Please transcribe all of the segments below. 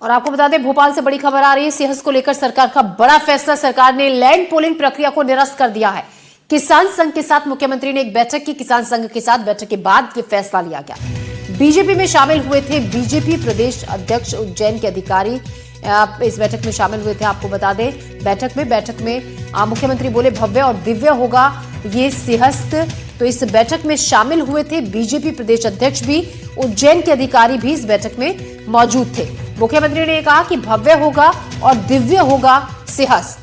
और आपको बता दें, भोपाल से बड़ी खबर आ रही है। सिंहस्थ को लेकर सरकार का बड़ा फैसला। सरकार ने लैंड पूलिंग प्रक्रिया को निरस्त कर दिया है। किसान संघ के साथ मुख्यमंत्री ने एक बैठक की। किसान संघ के साथ बैठक के बाद ये फैसला लिया गया। बीजेपी में शामिल हुए थे बीजेपी प्रदेश अध्यक्ष उज्जैन के अधिकारी, इस बैठक में शामिल हुए थे। आपको बता दें, बैठक में मुख्यमंत्री बोले भव्य और दिव्य होगा ये सिंहस्थ। तो इस बैठक में शामिल हुए थे बीजेपी प्रदेश अध्यक्ष भी, उज्जैन के अधिकारी भी इस बैठक में मौजूद थे। मुख्यमंत्री ने कहा कि भव्य होगा और दिव्य होगा सिंहस्थ।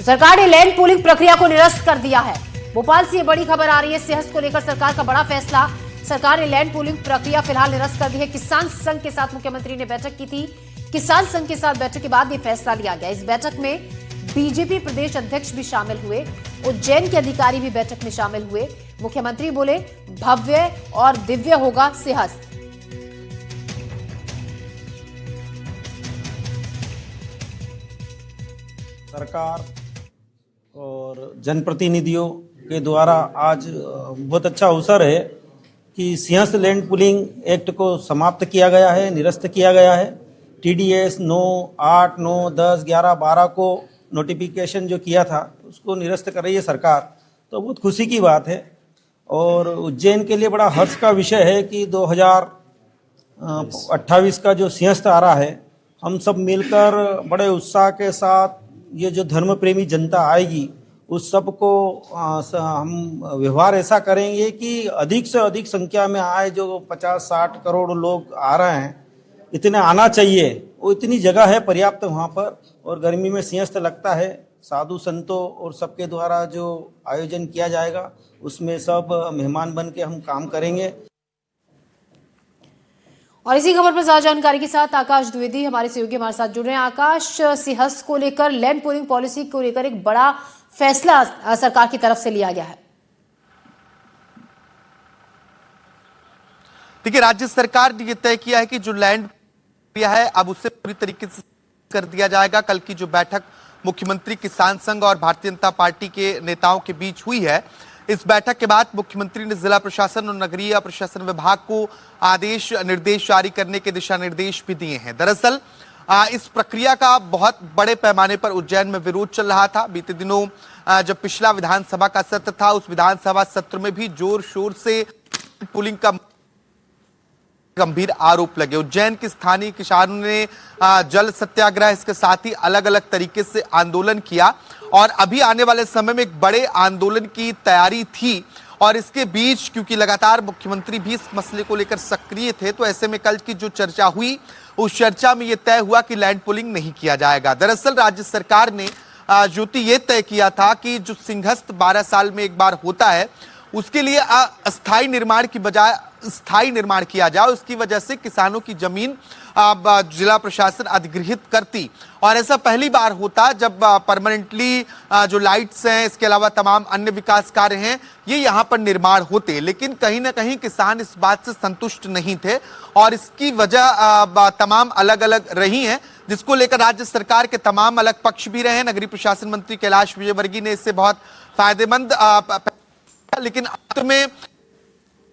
सरकार ने लैंड पूलिंग प्रक्रिया को निरस्त कर दिया है। भोपाल से ये बड़ी खबर आ रही है। सिंहस्थ को लेकर सरकार का बड़ा फैसला। सरकार ने लैंड पूलिंग प्रक्रिया फिलहाल निरस्त कर दी है। किसान संघ के साथ मुख्यमंत्री ने बैठक की थी। किसान संघ के साथ बैठक के बाद ये फैसला लिया गया। इस बैठक में बीजेपी प्रदेश अध्यक्ष भी शामिल हुए, उज्जैन के अधिकारी भी बैठक में शामिल हुए। मुख्यमंत्री बोले भव्य और दिव्य होगा सिंहस्थ। सरकार और जनप्रतिनिधियों के द्वारा आज बहुत अच्छा अवसर है कि सिंहस्थ लैंड पूलिंग एक्ट को समाप्त किया गया है, निरस्त किया गया है। टीडीएस 9, 8, 9, 10, 11, 12 को नोटिफिकेशन जो किया था उसको निरस्त कर रही है सरकार, तो बहुत खुशी की बात है। और उज्जैन के लिए बड़ा हर्ष का विषय है कि 2028 का जो सिंहस्थ आ रहा है, हम सब मिलकर बड़े उत्साह के साथ ये जो धर्म प्रेमी जनता आएगी उस सब को हम व्यवहार ऐसा करेंगे कि अधिक से अधिक संख्या में आए। जो 50-60 करोड़ लोग आ रहे हैं, इतने आना चाहिए। वो इतनी जगह है पर्याप्त वहाँ पर, और गर्मी में सिंहस्थ लगता है। साधु संतों और सबके द्वारा जो आयोजन किया जाएगा उसमें सब मेहमान बन के हम काम करेंगे। और इसी खबर पर ज्यादा जानकारी के साथ आकाश द्विवेदी हमारे सहयोगी हमारे साथ जुड़ रहे हैं। आकाश, सिंहस्थ को लेकर लैंड पूलिंग पॉलिसी को लेकर एक बड़ा फैसला सरकार की तरफ से लिया गया है। देखिए, राज्य सरकार ने यह तय किया है कि जो लैंड किया है अब उससे पूरी तरीके से कर दिया जाएगा। कल की जो बैठक मुख्यमंत्री, किसान संघ और भारतीय जनता पार्टी के नेताओं के बीच हुई है, इस बैठक के बाद मुख्यमंत्री ने जिला प्रशासन और नगरीय प्रशासन विभाग को आदेश निर्देश जारी करने के दिशा निर्देश भी दिए हैं। दरअसल इस प्रक्रिया का बहुत बड़े पैमाने पर उज्जैन में विरोध चल रहा था। बीते दिनों जब पिछला विधानसभा का सत्र था, उस विधानसभा सत्र में भी जोर शोर से पुलिंग का गंभीर आरोप लगे। उज्जैन के स्थानीय किसानों ने जल सत्याग्रह, इसके साथ ही अलग अलग तरीके से आंदोलन किया और अभी आने वाले समय में एक बड़े आंदोलन की तैयारी थी। और इसके बीच क्योंकि लगातार मुख्यमंत्री भी इस मसले को लेकर सक्रिय थे, तो ऐसे में कल की जो चर्चा हुई उस चर्चा में यह तय हुआ कि लैंड पूलिंग नहीं किया जाएगा। दरअसल राज्य सरकार ने ज्योति ये तय किया था कि जो सिंहस्थ 12 साल में एक बार होता है, उसके लिए अस्थायी निर्माण की बजाय स्थायी निर्माण किया जाए। उसकी वजह से किसानों की जमीन जिला प्रशासन अधिग्रहित करती, और ऐसा पहली बार होता जब परमानेंटली जो लाइट्स हैं, इसके अलावा तमाम अन्य विकास कार्य हैं, ये यहाँ पर निर्माण होते। लेकिन कहीं ना कहीं किसान इस बात से संतुष्ट नहीं थे और इसकी वजह तमाम अलग अलग रही हैं, जिसको लेकर राज्य सरकार के तमाम अलग पक्ष भी रहे। नगरीय प्रशासन मंत्री कैलाश विजयवर्गीय ने इससे बहुत फायदेमंद, लेकिन अंत में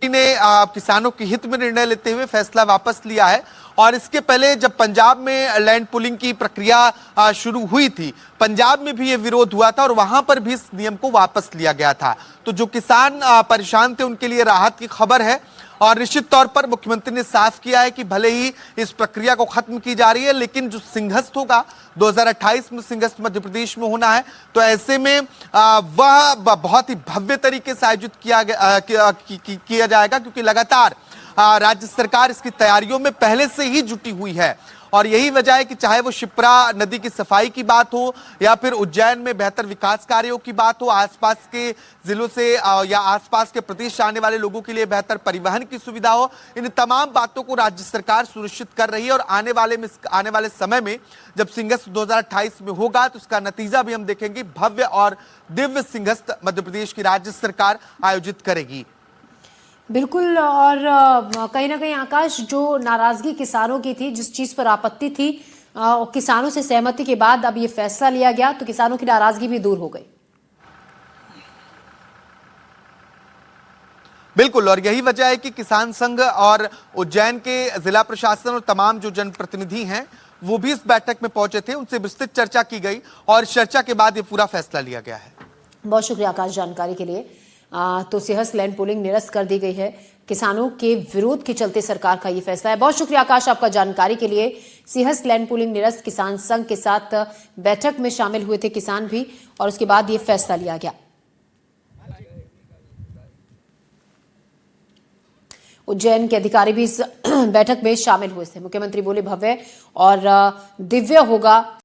ने किसानों के हित में निर्णय लेते हुए फैसला वापस लिया है। और इसके पहले जब पंजाब में लैंड पूलिंग की प्रक्रिया शुरू हुई थी, पंजाब में भी ये विरोध हुआ था और वहां पर भी इस नियम को वापस लिया गया था। तो जो किसान परेशान थे उनके लिए राहत की खबर है। और निश्चित तौर पर मुख्यमंत्री ने साफ किया है कि भले ही इस प्रक्रिया को खत्म की जा रही है, लेकिन जो सिंहस्थ होगा 2028 में, सिंहस्थ मध्य प्रदेश में होना है, तो ऐसे में वह बहुत ही भव्य तरीके से आयोजित किया जाएगा, क्योंकि लगातार राज्य सरकार इसकी तैयारियों में पहले से ही जुटी हुई है। और यही वजह है कि चाहे वो शिप्रा नदी की सफाई की बात हो या फिर उज्जैन में बेहतर विकास कार्यों की बात हो, आसपास के जिलों से या आसपास के प्रदेश से आने वाले लोगों के लिए बेहतर परिवहन की सुविधा हो, इन तमाम बातों को राज्य सरकार सुनिश्चित कर रही है। और आने वाले समय में जब सिंहस्थ 2028 में होगा तो उसका नतीजा भी हम देखेंगे। भव्य और दिव्य सिंहस्थ मध्य प्रदेश की राज्य सरकार आयोजित करेगी। बिल्कुल। और कहीं ना कहीं आकाश, जो नाराजगी किसानों की थी, जिस चीज पर आपत्ति थी, किसानों से सहमति के बाद अब ये फैसला लिया गया, तो किसानों की नाराजगी भी दूर हो गई। बिल्कुल, और यही वजह है कि किसान संघ और उज्जैन के जिला प्रशासन और तमाम जो जनप्रतिनिधि हैं वो भी इस बैठक में पहुंचे थे, उनसे विस्तृत चर्चा की गई और चर्चा के बाद ये पूरा फैसला लिया गया है। बहुत शुक्रिया आकाश जानकारी के लिए। तो सिंहस्थ लैंड पूलिंग निरस्त कर दी गई है, किसानों के विरोध के चलते सरकार का ये फैसला है। बहुत शुक्रिया आकाश आपका जानकारी के लिए। सिंहस्थ लैंड पूलिंग निरस्त, किसान संघ के साथ बैठक में शामिल हुए थे किसान भी, और उसके बाद ये फैसला लिया गया। उज्जैन के अधिकारी भी इस बैठक में शामिल हुए थे। मुख्यमंत्री बोले भव्य और दिव्य होगा